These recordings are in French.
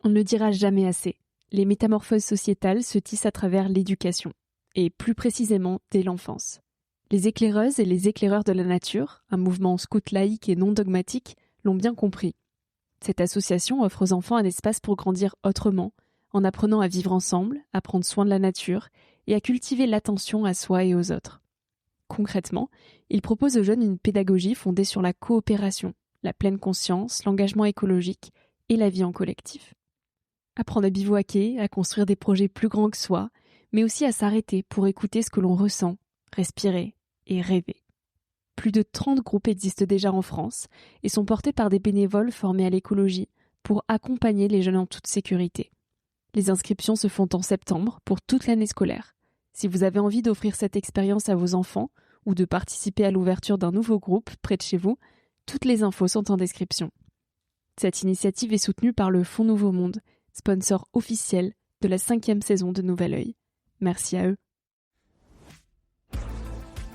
On ne le dira jamais assez. Les métamorphoses sociétales se tissent à travers l'éducation, et plus précisément dès l'enfance. Les éclaireuses et les éclaireurs de la nature, un mouvement scout laïque et non dogmatique, l'ont bien compris. Cette association offre aux enfants un espace pour grandir autrement, en apprenant à vivre ensemble, à prendre soin de la nature et à cultiver l'attention à soi et aux autres. Concrètement, il propose aux jeunes une pédagogie fondée sur la coopération, la pleine conscience, l'engagement écologique et la vie en collectif. Apprendre à bivouaquer, à construire des projets plus grands que soi, mais aussi à s'arrêter pour écouter ce que l'on ressent, respirer et rêver. Plus de 30 groupes existent déjà en France et sont portés par des bénévoles formés à l'écologie pour accompagner les jeunes en toute sécurité. Les inscriptions se font en septembre pour toute l'année scolaire. Si vous avez envie d'offrir cette expérience à vos enfants ou de participer à l'ouverture d'un nouveau groupe près de chez vous, toutes les infos sont en description. Cette initiative est soutenue par le Fonds Nouveau Monde, sponsor officiel de la 5e saison de Nouvel Œil. Merci à eux.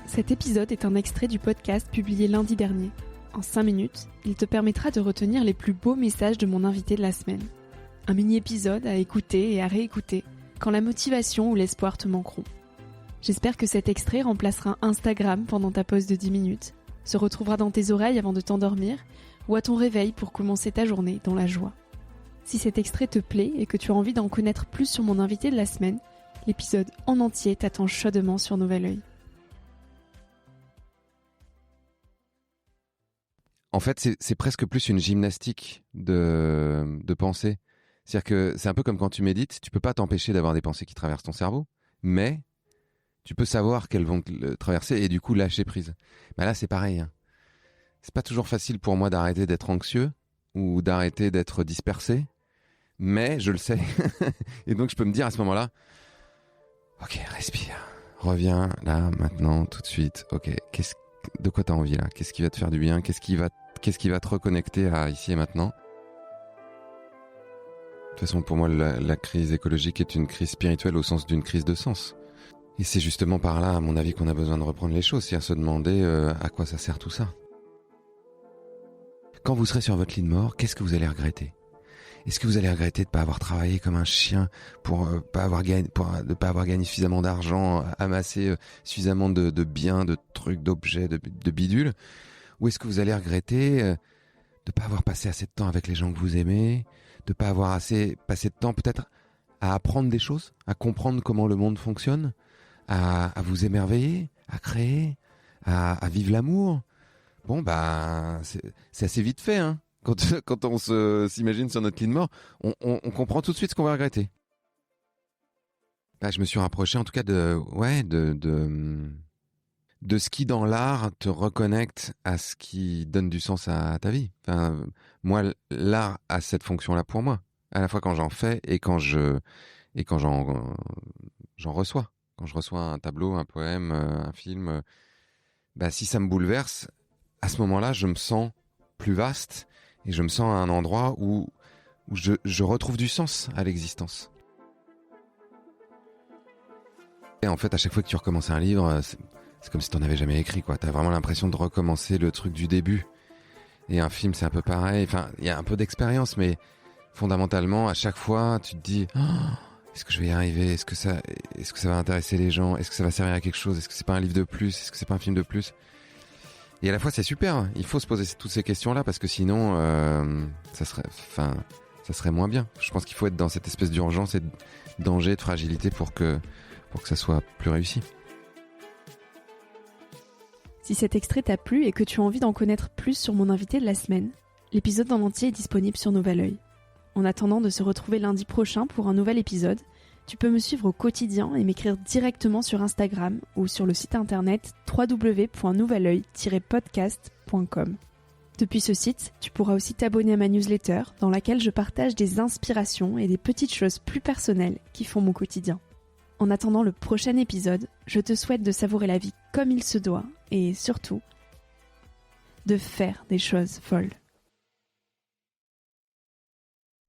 Cet épisode est un extrait du podcast publié lundi dernier. En 5 minutes, il te permettra de retenir les plus beaux messages de mon invité de la semaine. Un mini-épisode à écouter et à réécouter quand la motivation ou l'espoir te manqueront. J'espère que cet extrait remplacera Instagram pendant ta pause de 10 minutes, se retrouvera dans tes oreilles avant de t'endormir ou à ton réveil pour commencer ta journée dans la joie. Si cet extrait te plaît et que tu as envie d'en connaître plus sur mon invité de la semaine, l'épisode en entier t'attend chaudement sur Nouvel Œil. En fait, c'est presque plus une gymnastique de pensée. C'est-à-dire que c'est un peu comme quand tu médites, tu peux pas t'empêcher d'avoir des pensées qui traversent ton cerveau, mais tu peux savoir qu'elles vont le traverser et du coup lâcher prise. Mais là, c'est pareil. Hein. C'est pas toujours facile pour moi d'arrêter d'être anxieux ou d'arrêter d'être dispersé, mais je le sais. Et donc, je peux me dire à ce moment-là, ok, respire, reviens là, maintenant, tout de suite. Ok, de quoi t'as envie là ? Qu'est-ce qui va te faire du bien ? Qu'est-ce qui va te reconnecter à ici et maintenant ? De toute façon, pour moi, la crise écologique est une crise spirituelle au sens d'une crise de sens. Et c'est justement par là, à mon avis, qu'on a besoin de reprendre les choses, c'est-à-dire se demander à quoi ça sert tout ça. Quand vous serez sur votre lit de mort, qu'est-ce que vous allez regretter ? Est-ce que vous allez regretter de ne pas avoir travaillé comme un chien pour ne pas avoir gagné suffisamment d'argent, amassé suffisamment de biens, de trucs, d'objets, de bidules ? Ou est-ce que vous allez regretter de ne pas avoir passé assez de temps avec les gens que vous aimez, de ne pas avoir assez passé de temps peut-être à apprendre des choses, à comprendre comment le monde fonctionne, à vous émerveiller, à créer, à vivre l'amour ? Bon, bah, c'est assez vite fait, hein. Quand on s'imagine sur notre lit de mort, on comprend tout de suite ce qu'on va regretter. Bah, je me suis rapproché en tout cas de ce qui dans l'art te reconnecte à ce qui donne du sens à ta vie. Enfin, moi, l'art a cette fonction-là pour moi, à la fois quand j'en fais et quand j'en reçois. Quand je reçois un tableau, un poème, un film, bah, si ça me bouleverse, à ce moment-là, je me sens plus vaste et je me sens à un endroit où je retrouve du sens à l'existence. Et en fait, à chaque fois que tu recommences un livre, c'est comme si tu n'en avais jamais écrit, quoi. Tu as vraiment l'impression de recommencer le truc du début. Et un film, c'est un peu pareil. Enfin, il y a un peu d'expérience, mais fondamentalement, à chaque fois, tu te dis est-ce que je vais y arriver ? Est-ce que ça va intéresser les gens ? Est-ce que ça va servir à quelque chose ? Est-ce que c'est pas un livre de plus ? Est-ce que c'est pas un film de plus ? Et à la fois, c'est super. Il faut se poser toutes ces questions-là parce que sinon, ça serait moins bien. Je pense qu'il faut être dans cette espèce d'urgence et de danger, de fragilité pour que ça soit plus réussi. Si cet extrait t'a plu et que tu as envie d'en connaître plus sur mon invité de la semaine, l'épisode en entier est disponible sur Nouvel Œil. En attendant de se retrouver lundi prochain pour un nouvel épisode, tu peux me suivre au quotidien et m'écrire directement sur Instagram ou sur le site internet www.nouveloeil-podcast.com. Depuis ce site, tu pourras aussi t'abonner à ma newsletter dans laquelle je partage des inspirations et des petites choses plus personnelles qui font mon quotidien. En attendant le prochain épisode, je te souhaite de savourer la vie comme il se doit et surtout, de faire des choses folles.